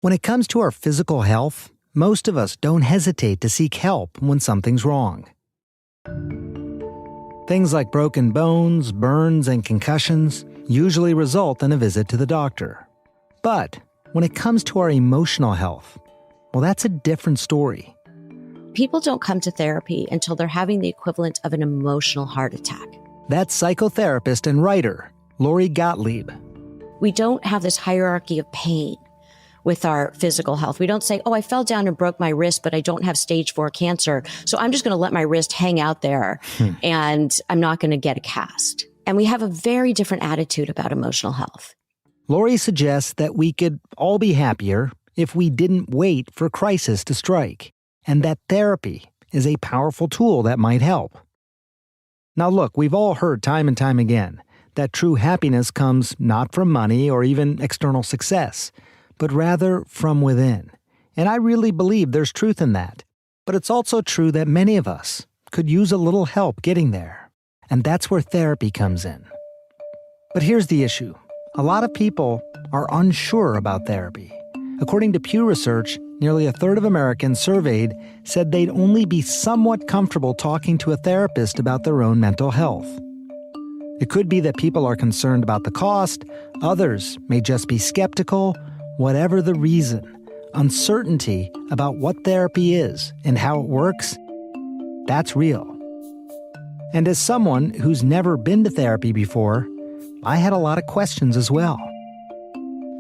When it comes to our physical health, most of us don't hesitate to seek help when something's wrong. Things like broken bones, burns, and concussions usually result in a visit to the doctor. But when it comes to our emotional health, well, that's a different story. People don't come to therapy until they're having the equivalent of an emotional heart attack. That's psychotherapist and writer Lori Gottlieb. We don't have this hierarchy of pain with our physical health. We don't say, oh, I fell down and broke my wrist, but I don't have stage 4 cancer, so I'm just going to let my wrist hang out there and I'm not going to get a cast. And we have a very different attitude about emotional health. Lori suggests that we could all be happier if we didn't wait for crisis to strike, and that therapy is a powerful tool that might help. Now look, we've all heard time and time again that true happiness comes not from money or even external success, but rather from within. And I really believe there's truth in that. But it's also true that many of us could use a little help getting there. And that's where therapy comes in. But here's the issue. A lot of people are unsure about therapy. According to Pew Research, nearly a third of Americans surveyed said they'd only be somewhat comfortable talking to a therapist about their own mental health. It could be that people are concerned about the cost, others may just be skeptical. Whatever the reason, uncertainty about what therapy is and how it works, that's real. And as someone who's never been to therapy before, I had a lot of questions as well.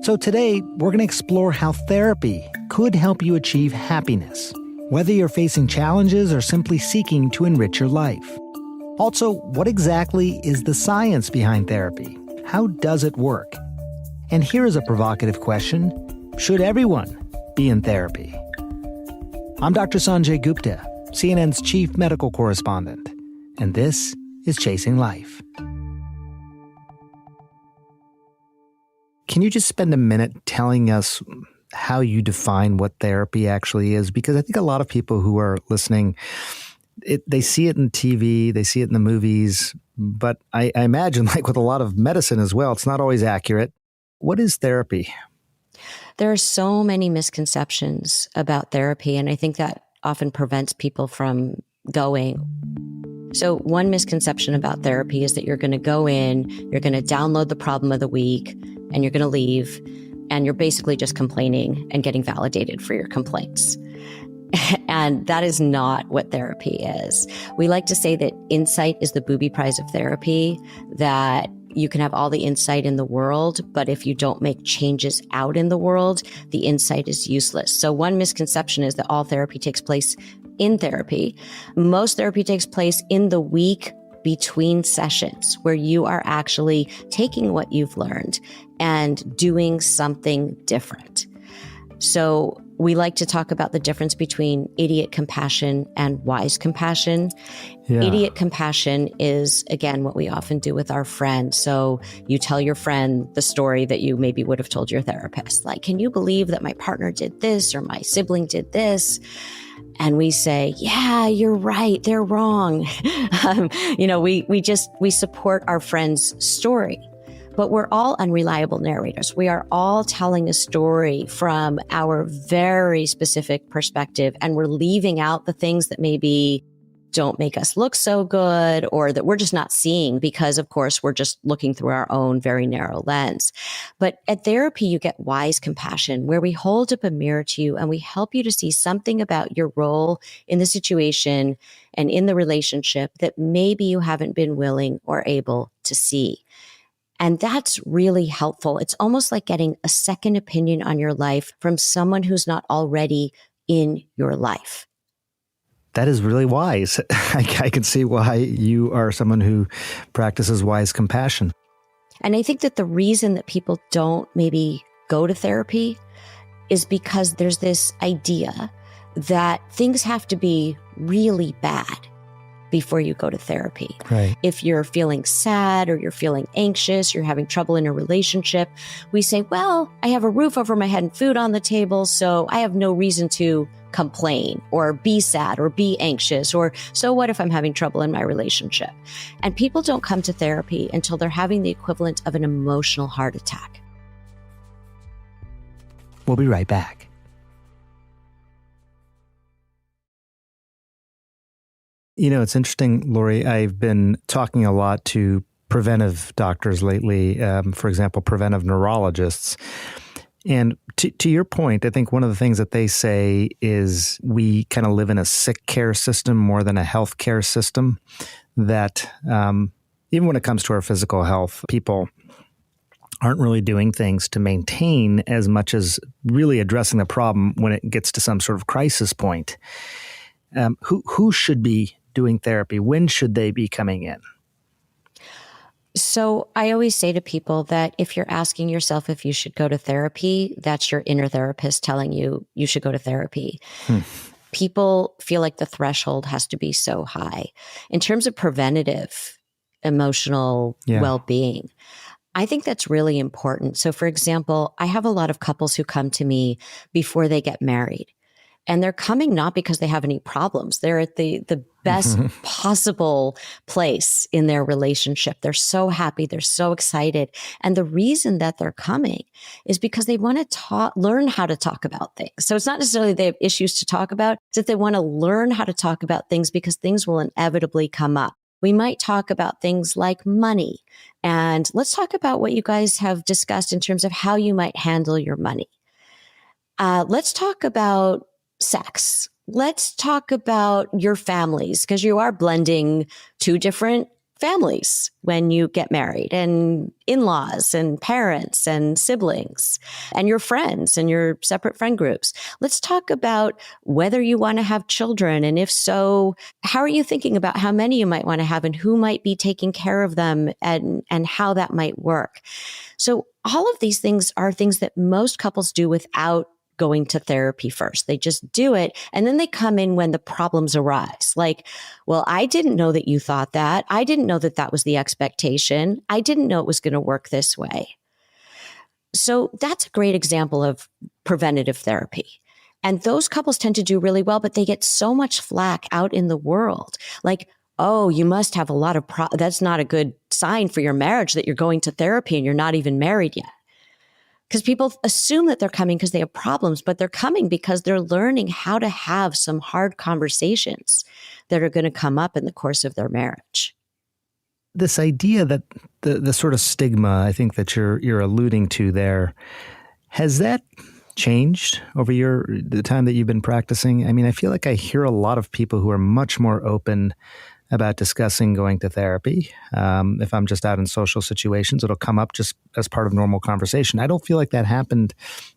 So today, we're going to explore how therapy could help you achieve happiness, whether you're facing challenges or simply seeking to enrich your life. Also, what exactly is the science behind therapy? How does it work? And here is a provocative question. Should everyone be in therapy? I'm Dr. Sanjay Gupta, CNN's chief medical correspondent, and this is Chasing Life. Can you just spend a minute telling us how you define what therapy actually is? Because I think a lot of people who are listening, they see it in TV, they see it in the movies, but I imagine, like with a lot of medicine as well, it's not always accurate. What is therapy? There are so many misconceptions about therapy, and I think that often prevents people from going. So one misconception about therapy is that you're going to go in, you're going to download the problem of the week, and you're going to leave, and you're basically just complaining and getting validated for your complaints. And that is not what therapy is. We like to say that insight is the booby prize of therapy, that you can have all the insight in the world, but if you don't make changes out in the world, the insight is useless. So one misconception is that all therapy takes place in therapy. Most therapy takes place in the week between sessions, where you are actually taking what you've learned and doing something different. So we like to talk about the difference between idiot compassion and wise compassion. Yeah. Idiot compassion is, again, what we often do with our friends. So you tell your friend the story that you maybe would have told your therapist. Like, can you believe that my partner did this or my sibling did this? And we say, yeah, you're right. They're wrong. We support our friend's story. But we're all unreliable narrators. We are all telling a story from our very specific perspective, and we're leaving out the things that maybe don't make us look so good or that we're just not seeing because, of course, we're just looking through our own very narrow lens. But at therapy, you get wise compassion, where we hold up a mirror to you and we help you to see something about your role in the situation and in the relationship that maybe you haven't been willing or able to see. And that's really helpful. It's almost like getting a second opinion on your life from someone who's not already in your life. That is really wise. I can see why you are someone who practices wise compassion. And I think that the reason that people don't maybe go to therapy is because there's this idea that things have to be really bad before you go to therapy. Right. If you're feeling sad or you're feeling anxious, you're having trouble in a relationship, we say, well, I have a roof over my head and food on the table, so I have no reason to complain or be sad or be anxious, or so what if I'm having trouble in my relationship? And people don't come to therapy until they're having the equivalent of an emotional heart attack. We'll be right back. You know, it's interesting, Lori. I've been talking a lot to preventive doctors lately, for example, preventive neurologists. And to your point, I think one of the things that they say is we kind of live in a sick care system more than a health care system, that even when it comes to our physical health, people aren't really doing things to maintain as much as really addressing the problem when it gets to some sort of crisis point. Who should be doing therapy? When should they be coming in? So I always say to people that if you're asking yourself if you should go to therapy, that's your inner therapist telling you you should go to therapy. People feel like the threshold has to be so high. In terms of preventative emotional well-being, I think that's really important. So for example, I have a lot of couples who come to me before they get married. And they're coming not because they have any problems. They're at the best possible place in their relationship. They're so happy. They're so excited. And the reason that they're coming is because they want to learn how to talk about things. So it's not necessarily they have issues to talk about. It's that they want to learn how to talk about things because things will inevitably come up. We might talk about things like money. And let's talk about what you guys have discussed in terms of how you might handle your money. Let's talk about sex. Let's talk about your families, because you are blending two different families when you get married, and in-laws and parents and siblings and your friends and your separate friend groups. Let's talk about whether you want to have children. And if so, how are you thinking about how many you might want to have and who might be taking care of them and how that might work. So all of these things are things that most couples do without going to therapy first. They just do it. And then they come in when the problems arise. Like, well, I didn't know that you thought that. I didn't know that that was the expectation. I didn't know it was going to work this way. So that's a great example of preventative therapy. And those couples tend to do really well, but they get so much flack out in the world. Like, oh, you must have a lot of that's not a good sign for your marriage that you're going to therapy and you're not even married yet. Because people assume that they're coming because they have problems, but they're coming because they're learning how to have some hard conversations that are going to come up in the course of their marriage. This idea that the sort of stigma, I think that you're alluding to there, has that changed over the time that you've been practicing? I mean, I feel like I hear a lot of people who are much more open about discussing going to therapy. If I'm just out in social situations, it'll come up just as part of normal conversation. I don't feel like that happened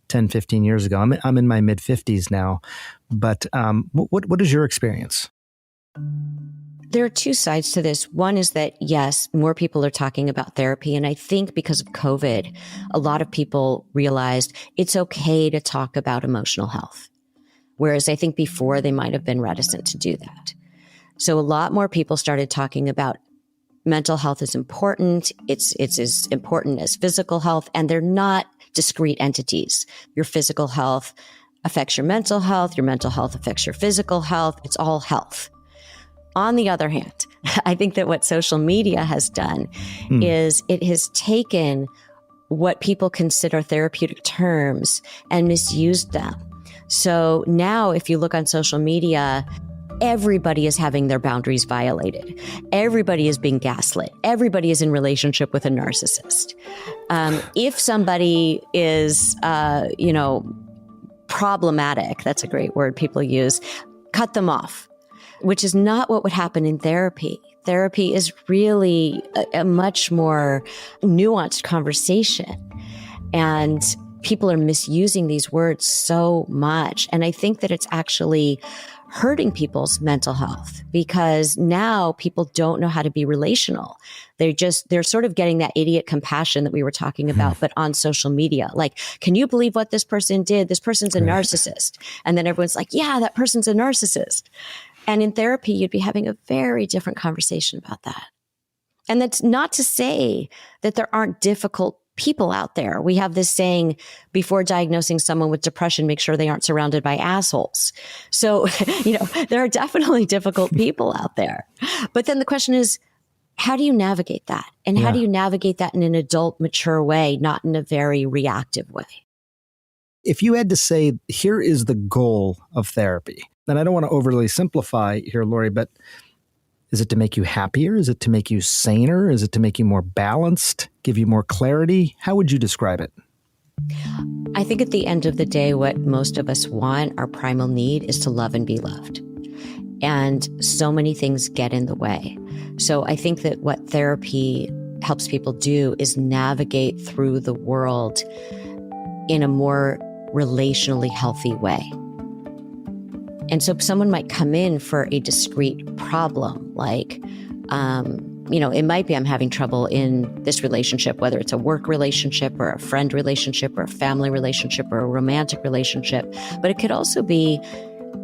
10, 15 years ago. I'm in my mid-50s now. But what is your experience? There are two sides to this. One is that, yes, more people are talking about therapy. And I think because of COVID, a lot of people realized it's okay to talk about emotional health. Whereas I think before they might have been reticent to do that. So a lot more people started talking about mental health is important. It's as important as physical health, and they're not discrete entities. Your physical health affects your mental health affects your physical health. It's all health. On the other hand, I think that what social media has done is it has taken what people consider therapeutic terms and misused them. So now if you look on social media, everybody is having their boundaries violated. Everybody is being gaslit. Everybody is in relationship with a narcissist. If somebody is, problematic, that's a great word people use, cut them off, which is not what would happen in therapy. Therapy is really a much more nuanced conversation. And people are misusing these words so much. And I think that it's actually hurting people's mental health because now people don't know how to be relational. They're sort of getting that idiot compassion that we were talking about, but on social media. Like, can you believe what this person did? This person's a narcissist. And then everyone's like, yeah, that person's a narcissist. And in therapy, you'd be having a very different conversation about that. And that's not to say that there aren't difficult people out there. We have this saying, before diagnosing someone with depression, make sure they aren't surrounded by assholes. So, there are definitely difficult people out there. But then the question is, how do you navigate that? And how do you navigate that in an adult, mature way, not in a very reactive way? If you had to say, here is the goal of therapy, and I don't want to overly simplify here, Lori, but is it to make you happier? Is it to make you saner? Is it to make you more balanced, give you more clarity? How would you describe it? I think at the end of the day, what most of us want, our primal need, is to love and be loved. And so many things get in the way. So I think that what therapy helps people do is navigate through the world in a more relationally healthy way. And so someone might come in for a discrete problem, like, it might be I'm having trouble in this relationship, whether it's a work relationship or a friend relationship or a family relationship or a romantic relationship. But it could also be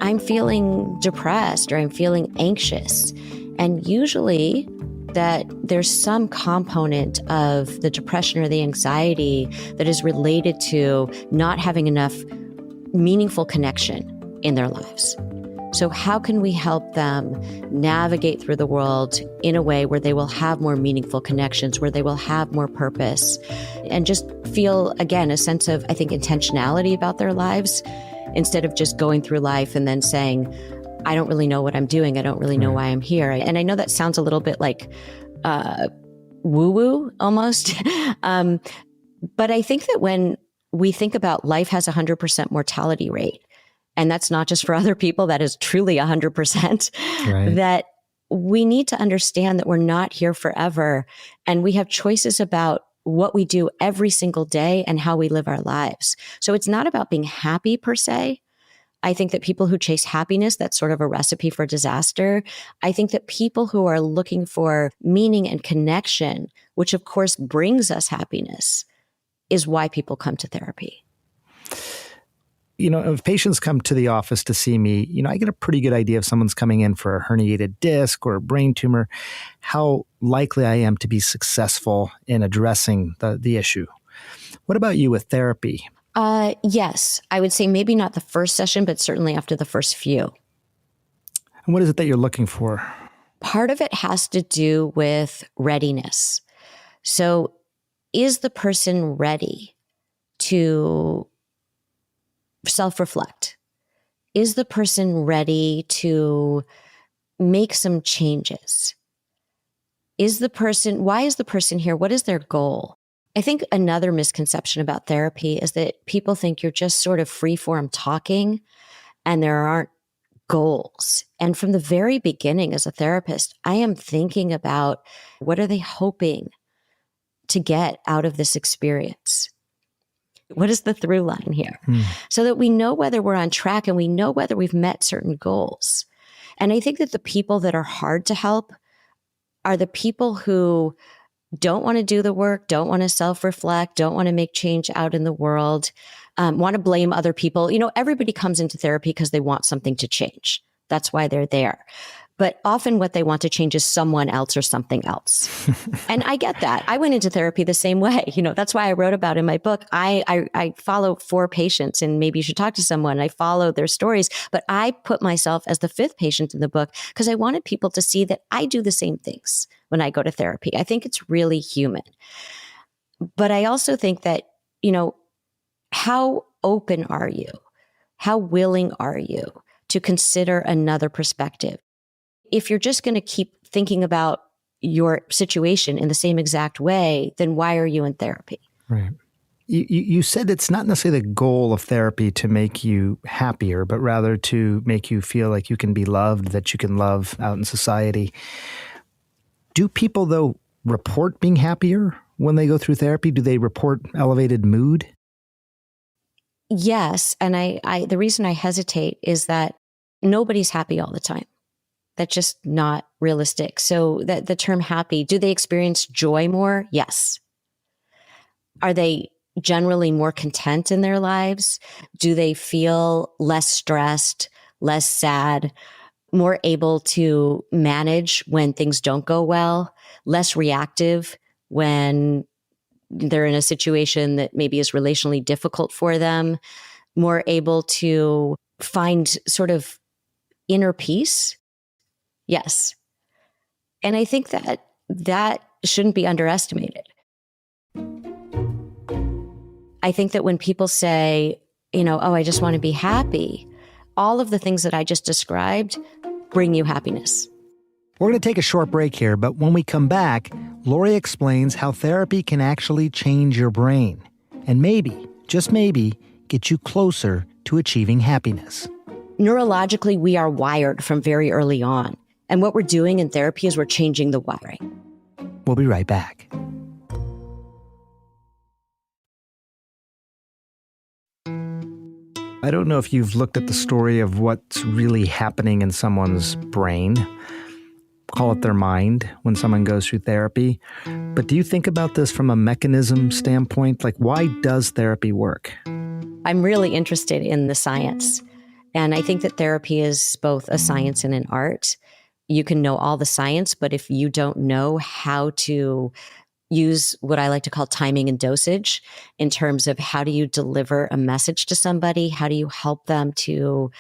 I'm feeling depressed or I'm feeling anxious. And usually that there's some component of the depression or the anxiety that is related to not having enough meaningful connection in their lives. So how can we help them navigate through the world in a way where they will have more meaningful connections, where they will have more purpose, and just feel, again, a sense of, I think, intentionality about their lives, instead of just going through life and then saying, I don't really know what I'm doing. I don't really know why I'm here. And I know that sounds a little bit like woo-woo almost. But I think that when we think about life has 100% mortality rate, and that's not just for other people, that is truly 100%, Right. that we need to understand that we're not here forever. And we have choices about what we do every single day and how we live our lives. So it's not about being happy per se. I think that people who chase happiness, that's sort of a recipe for disaster. I think that people who are looking for meaning and connection, which of course brings us happiness, is why people come to therapy. If patients come to the office to see me, I get a pretty good idea if someone's coming in for a herniated disc or a brain tumor, how likely I am to be successful in addressing the issue. What about you with therapy? Yes, I would say maybe not the first session, but certainly after the first few. And what is it that you're looking for? Part of it has to do with readiness. So is the person ready to self-reflect? Is the person ready to make some changes? Why is the person here? What is their goal? I think another misconception about therapy is that people think you're just sort of free-form talking and there aren't goals. And from the very beginning as a therapist, I am thinking about what are they hoping to get out of this experience? What is the through line here? So that we know whether we're on track and we know whether we've met certain goals. And I think that the people that are hard to help are the people who don't want to do the work, don't want to self-reflect, don't want to make change out in the world, want to blame other people. Everybody comes into therapy because they want something to change. That's why they're there. But often what they want to change is someone else or something else. And I get that. I went into therapy the same way. That's why I wrote about in my book. I follow 4 patients, and maybe you should talk to someone. I follow their stories, but I put myself as the 5th patient in the book because I wanted people to see that I do the same things when I go to therapy. I think it's really human. But I also think that, how open are you? How willing are you to consider another perspective? If you're just going to keep thinking about your situation in the same exact way, then why are you in therapy? Right. You said it's not necessarily the goal of therapy to make you happier, but rather to make you feel like you can be loved, that you can love out in society. Do people, though, report being happier when they go through therapy? Do they report elevated mood? Yes. And I the reason I hesitate is that nobody's happy all the time. That's just not realistic. So that the term happy, do they experience joy more? Yes. Are they generally more content in their lives? Do they feel less stressed, less sad, more able to manage when things don't go well, less reactive when they're in a situation that maybe is relationally difficult for them, more able to find sort of inner peace? Yes. And I think that shouldn't be underestimated. I think that when people say, oh, I just want to be happy. All of the things that I just described bring you happiness. We're going to take a short break here, but when we come back, Lori explains how therapy can actually change your brain and maybe, just maybe, get you closer to achieving happiness. Neurologically, we are wired from very early on. And what we're doing in therapy is we're changing the wiring. We'll be right back. I don't know if you've looked at the story of what's really happening in someone's brain, call it their mind, when someone goes through therapy. But do you think about this from a mechanism standpoint? Like, why does therapy work? I'm really interested in the science. And I think that therapy is both a science and an art. You can know all the science, but if you don't know how to use what I like to call timing and dosage in terms of how do you deliver a message to somebody? How do you help them to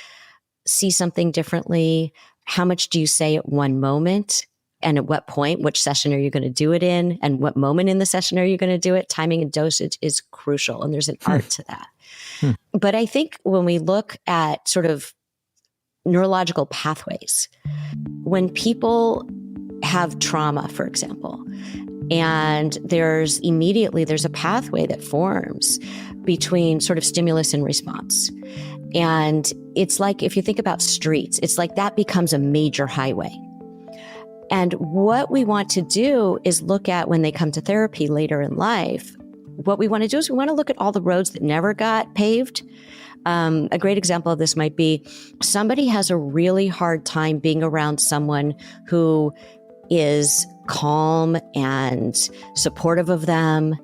see something differently? How much do you say at one moment? And at what point, which session are you going to do it in? And what moment in the session are you going to do it? Timing and dosage is crucial. And there's an art to that. But I think when we look at sort of neurological pathways, when people have trauma, for example, and there's a pathway that forms between sort of stimulus and response. And it's like, if you think about streets, it's like that becomes a major highway. And what we want to do is look at, when they come to therapy later in life, what we want to do is we want to look at all the roads that never got paved. A great example of this might be somebody has a really hard time being around someone who is calm and supportive of them.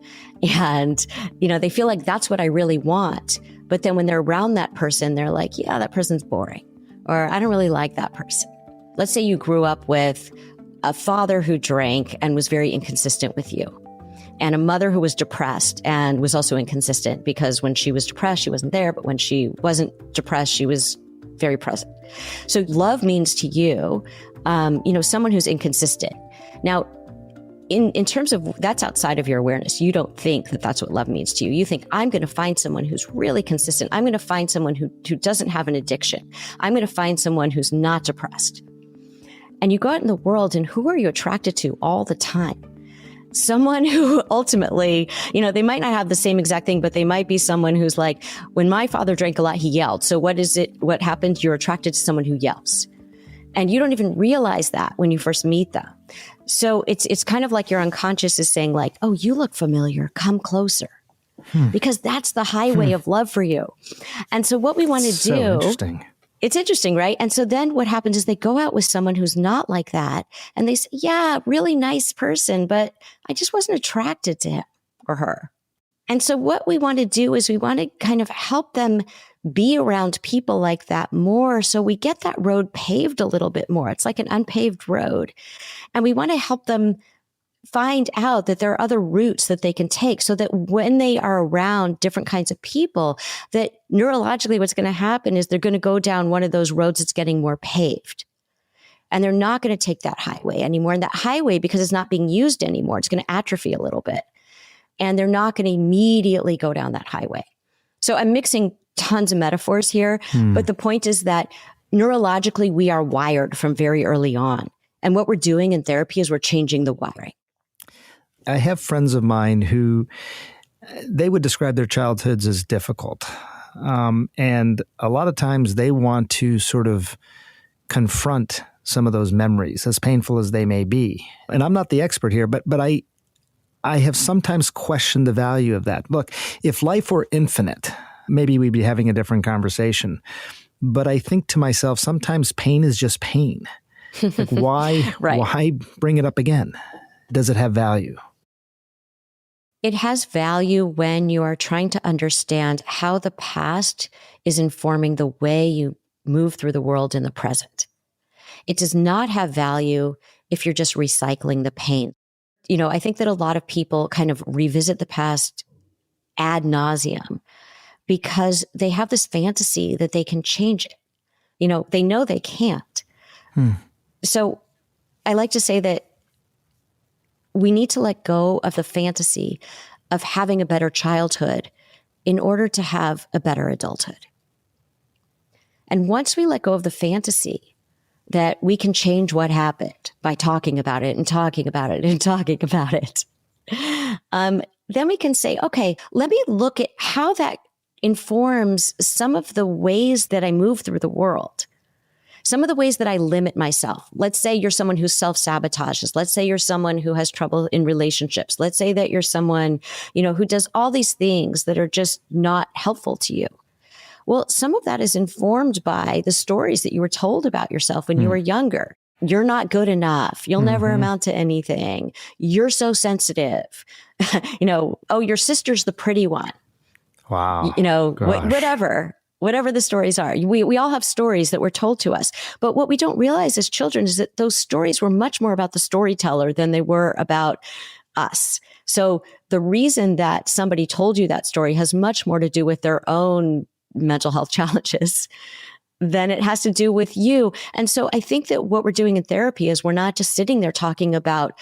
And, they feel like that's what I really want. But then when they're around that person, they're like, yeah, that person's boring, or I don't really like that person. Let's say you grew up with a father who drank and was very inconsistent with you, and a mother who was depressed and was also inconsistent, because when she was depressed, she wasn't there. But when she wasn't depressed, she was very present. So love means to you, someone who's inconsistent. Now, in terms of that's outside of your awareness, you don't think that that's what love means to you. You think, I'm going to find someone who's really consistent. I'm going to find someone who doesn't have an addiction. I'm going to find someone who's not depressed. And you go out in the world, and who are you attracted to all the time? Someone who ultimately, they might not have the same exact thing, but they might be someone who's like, when my father drank a lot, he yelled. So what happened? You're attracted to someone who yells. And you don't even realize that when you first meet them. So it's kind of like your unconscious is saying like, oh, you look familiar, come closer. Because that's the highway of love for you. And so what we want to do, interesting. It's interesting, right? And so then what happens is they go out with someone who's not like that. And they say, yeah, really nice person, but I just wasn't attracted to him or her. And so what we want to do is we want to kind of help them be around people like that more, so we get that road paved a little bit more. It's like an unpaved road. And we want to help them find out that there are other routes that they can take, so that when they are around different kinds of people, that neurologically what's going to happen is they're going to go down one of those roads that's getting more paved. And they're not going to take that highway anymore. And that highway, because it's not being used anymore, it's going to atrophy a little bit. And they're not going to immediately go down that highway. So I'm mixing tons of metaphors here, but the point is that neurologically, we are wired from very early on. And what we're doing in therapy is we're changing the wiring. I have friends of mine who they would describe their childhoods as difficult. And a lot of times they want to sort of confront some of those memories, as painful as they may be. And I'm not the expert here, but I have sometimes questioned the value of that. Look, if life were infinite, maybe we'd be having a different conversation. But I think to myself, sometimes pain is just pain. Like why, right. Why bring it up again? Does it have value? It has value when you are trying to understand how the past is informing the way you move through the world in the present. It does not have value if you're just recycling the pain. I think that a lot of people kind of revisit the past ad nauseum because they have this fantasy that they can change it. They know they can't. So I like to say that we need to let go of the fantasy of having a better childhood in order to have a better adulthood. And once we let go of the fantasy that we can change what happened by talking about it and talking about it and talking about it, then we can say, okay, let me look at how that informs some of the ways that I move through the world. Some of the ways that I limit myself. Let's say you're someone who self-sabotages. Let's say you're someone who has trouble in relationships. Let's say that you're someone, who does all these things that are just not helpful to you. Well, some of that is informed by the stories that you were told about yourself when you were younger. You're not good enough. You'll never amount to anything. You're so sensitive. Oh, your sister's the pretty one. Wow. Whatever the stories are. We all have stories that were told to us. But what we don't realize as children is that those stories were much more about the storyteller than they were about us. So the reason that somebody told you that story has much more to do with their own mental health challenges than it has to do with you. And so I think that what we're doing in therapy is we're not just sitting there talking about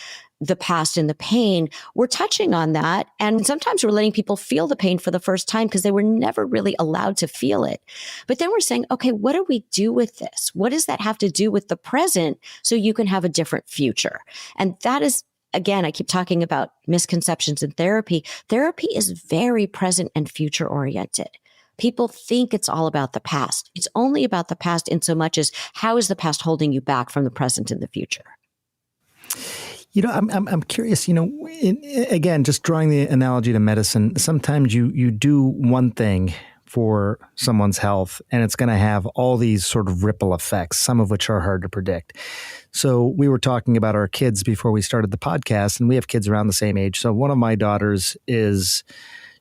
the past and the pain. We're touching on that. And sometimes we're letting people feel the pain for the first time because they were never really allowed to feel it. But then we're saying, okay, what do we do with this? What does that have to do with the present so you can have a different future? And that is, again, I keep talking about misconceptions in therapy. Therapy is very present and future oriented. People think it's all about the past. It's only about the past in so much as how is the past holding you back from the present and the future? I'm curious, again, just drawing the analogy to medicine, sometimes you do one thing for someone's health and it's going to have all these sort of ripple effects, some of which are hard to predict. So we were talking about our kids before we started the podcast, and we have kids around the same age. So one of my daughters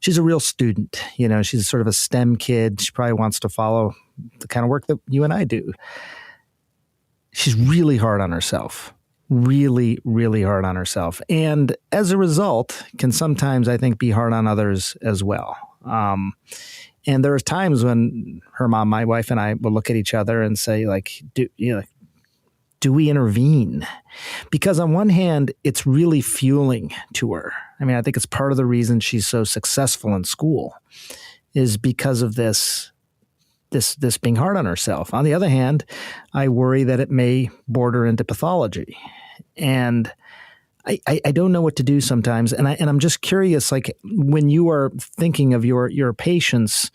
she's a real student. She's sort of a STEM kid. She probably wants to follow the kind of work that you and I do. She's really hard on herself. Really, really hard on herself. And as a result, can sometimes, I think, be hard on others as well. And there are times when her mom, my wife, and I will look at each other and say, do we intervene? Because on one hand, it's really fueling to her. I mean, I think it's part of the reason she's so successful in school is because of this being hard on herself. On the other hand, I worry that it may border into pathology. And I don't know what to do sometimes. And I'm just curious, like when you are thinking of your patients,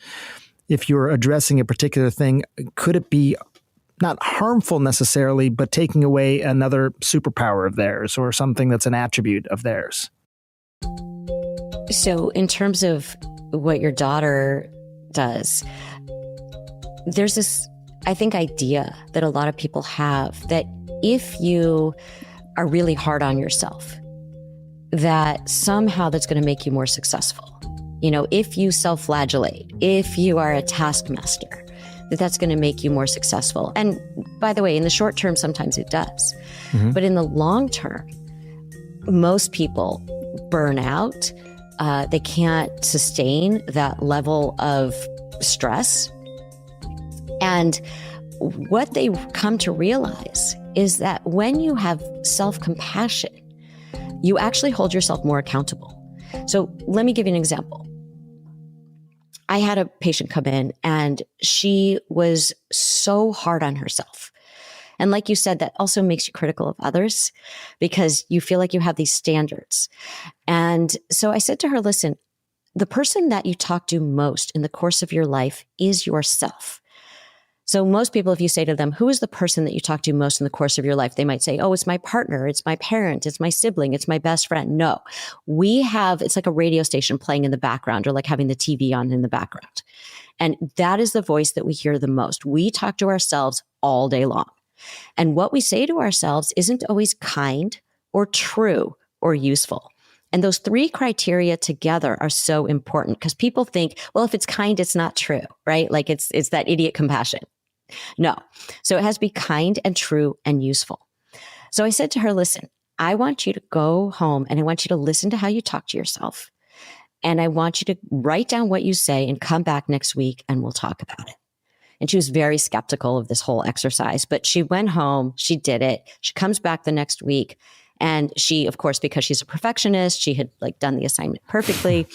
if you're addressing a particular thing, could it be not harmful necessarily, but taking away another superpower of theirs or something that's an attribute of theirs? So in terms of what your daughter does, there's this, I think, idea that a lot of people have that if you are really hard on yourself, that somehow that's going to make you more successful. If you self-flagellate, if you are a taskmaster, that's going to make you more successful. And by the way, in the short term, sometimes it does. Mm-hmm. But in the long term, most people burn out. They can't sustain that level of stress. And what they come to realize is that when you have self-compassion, you actually hold yourself more accountable. So let me give you an example. I had a patient come in and she was so hard on herself. And like you said, that also makes you critical of others because you feel like you have these standards. And so I said to her, listen, the person that you talk to most in the course of your life is yourself. So most people, if you say to them, who is the person that you talk to most in the course of your life? They might say, oh, it's my partner, it's my parent, it's my sibling, it's my best friend. No, it's like a radio station playing in the background or like having the TV on in the background. And that is the voice that we hear the most. We talk to ourselves all day long. And what we say to ourselves isn't always kind or true or useful. And those three criteria together are so important because people think, well, if it's kind, it's not true, right? Like it's that idiot compassion. No. So it has to be kind and true and useful. So I said to her, listen, I want you to go home and I want you to listen to how you talk to yourself. And I want you to write down what you say and come back next week and we'll talk about it. And she was very skeptical of this whole exercise, but she went home, she did it. She comes back the next week And she, of course, because she's a perfectionist, she had like done the assignment perfectly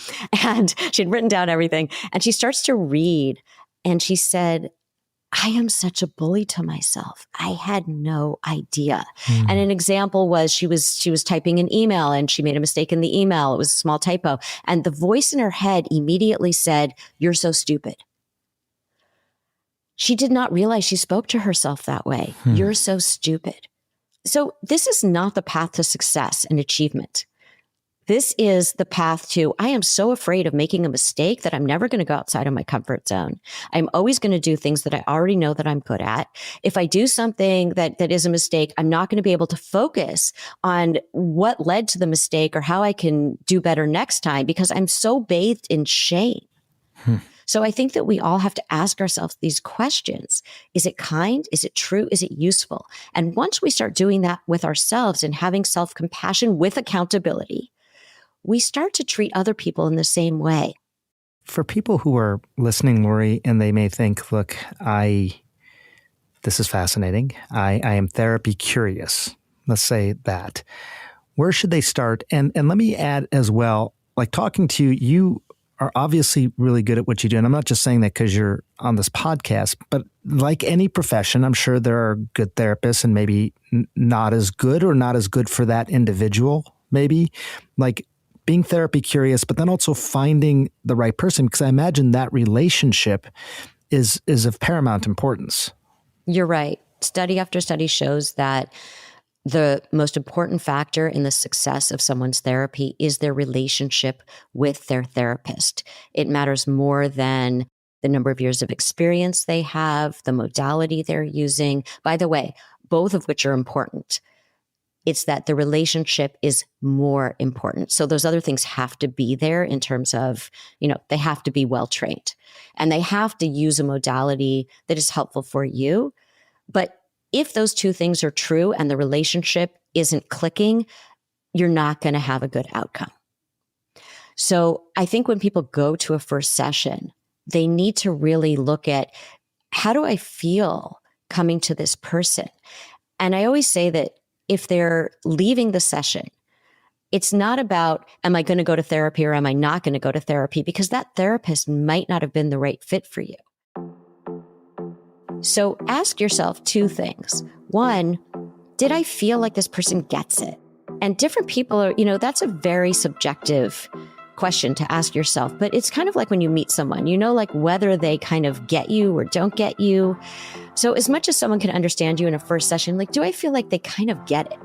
and she'd written down everything. And she starts to read and she said, I am such a bully to myself. I had no idea. And an example was she was typing an email and she made a mistake in the email. It was a small typo. And the voice in her head immediately said, "You're so stupid." She did not realize she spoke to herself that way. You're so stupid. So this is not the path to success and achievement. This is the path to, I am so afraid of making a mistake that I'm never going to go outside of my comfort zone. I'm always going to do things that I already know that I'm good at. If I do something that is a mistake, I'm not going to be able to focus on what led to the mistake or how I can do better next time because I'm so bathed in shame. So I think that we all have to ask ourselves these questions. Is it kind? Is it true? Is it useful? And once we start doing that with ourselves and having self-compassion with accountability, we start to treat other people in the same way. For people who are listening, Lori, and they may think, look, this is fascinating. I am therapy curious. Let's say that. Where should they start? And let me add as well, like talking to you, you are obviously really good at what you do. And I'm not just saying that because you're on this podcast, but like any profession, I'm sure there are good therapists and maybe not as good or not as good for that individual, maybe. Like being therapy curious, but then also finding the right person, because I imagine that relationship is of paramount importance. You're right. Study after study shows that the most important factor in the success of someone's therapy is their relationship with their therapist. It matters more than the number of years of experience they have, the modality they're using. By the way, both of which are important. It's that the relationship is more important. So those other things have to be there in terms of, they have to be well trained and they have to use a modality that is helpful for you. But if those two things are true and the relationship isn't clicking, you're not going to have a good outcome. So I think when people go to a first session, they need to really look at, how do I feel coming to this person? And I always say that if they're leaving the session, it's not about, am I going to go to therapy or am I not going to go to therapy? Because that therapist might not have been the right fit for you. So ask yourself two things. One, did I feel like this person gets it? And different people are, that's a very subjective question to ask yourself, but it's kind of like when you meet someone, like whether they kind of get you or don't get you. So as much as someone can understand you in a first session, like, do I feel like they kind of get it?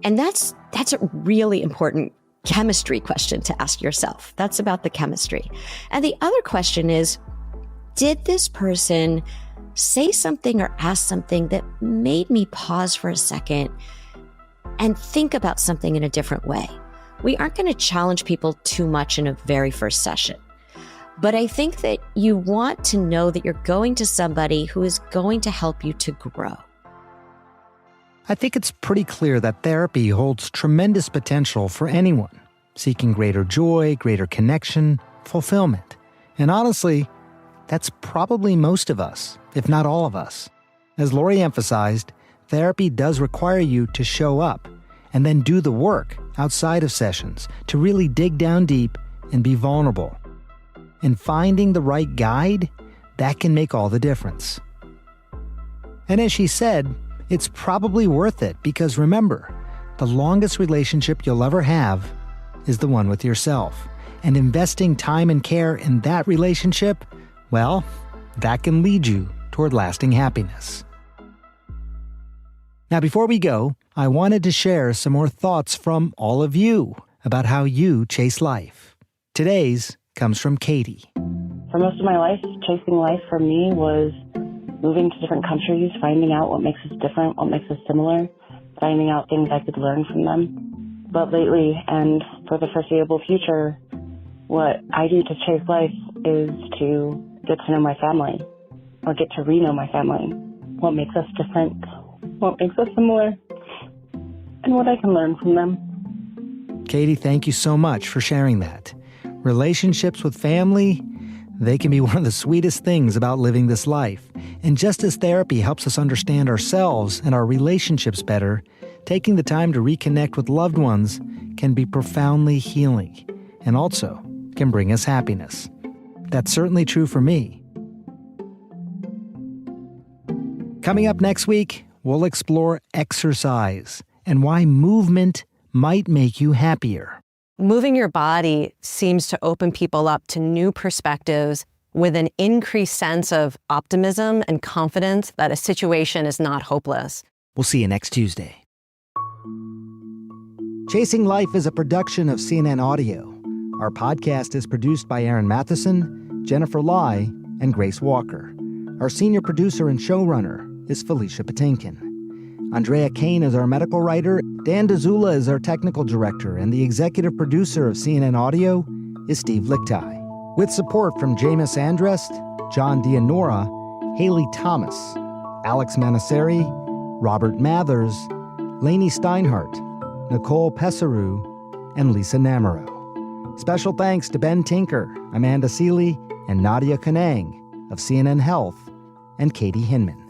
And that's a really important chemistry question to ask yourself. That's about the chemistry. And the other question is, did this person say something or ask something that made me pause for a second and think about something in a different way? We aren't going to challenge people too much in a very first session. But I think that you want to know that you're going to somebody who is going to help you to grow. I think it's pretty clear that therapy holds tremendous potential for anyone seeking greater joy, greater connection, fulfillment. And honestly, that's probably most of us, if not all of us. As Lori emphasized, therapy does require you to show up and then do the work outside of sessions to really dig down deep and be vulnerable. And finding the right guide, that can make all the difference. And as she said, it's probably worth it because remember, the longest relationship you'll ever have is the one with yourself. And investing time and care in that relationship, well, that can lead you toward lasting happiness. Now, before we go, I wanted to share some more thoughts from all of you about how you chase life. Today's comes from Katie. For most of my life, chasing life for me was moving to different countries, finding out what makes us different, what makes us similar, finding out things I could learn from them. But lately, and for the foreseeable future, what I do to chase life is to get to know my family, or get to re-know my family. What makes us different, what makes us similar, and what I can learn from them. Katie, thank you so much for sharing that. Relationships with family, they can be one of the sweetest things about living this life. And just as therapy helps us understand ourselves and our relationships better, taking the time to reconnect with loved ones can be profoundly healing and also can bring us happiness. That's certainly true for me. Coming up next week, we'll explore exercise and why movement might make you happier. Moving your body seems to open people up to new perspectives with an increased sense of optimism and confidence that a situation is not hopeless. We'll see you next Tuesday. Chasing Life is a production of CNN Audio. Our podcast is produced by Aaron Matheson, Jennifer Lai, and Grace Walker. Our senior producer and showrunner is Felicia Patinkin. Andrea Kane is our medical writer, Dan Dzula is our technical director, and the executive producer of CNN Audio is Steve Lichtai. With support from Jameis Andrest, John Dianora, Haley Thomas, Alex Manasseri, Robert Mathers, Lainey Steinhardt, Nicole Pesaru, and Lisa Namaro. Special thanks to Ben Tinker, Amanda Seeley, and Nadia Kanang of CNN Health, and Katie Hinman.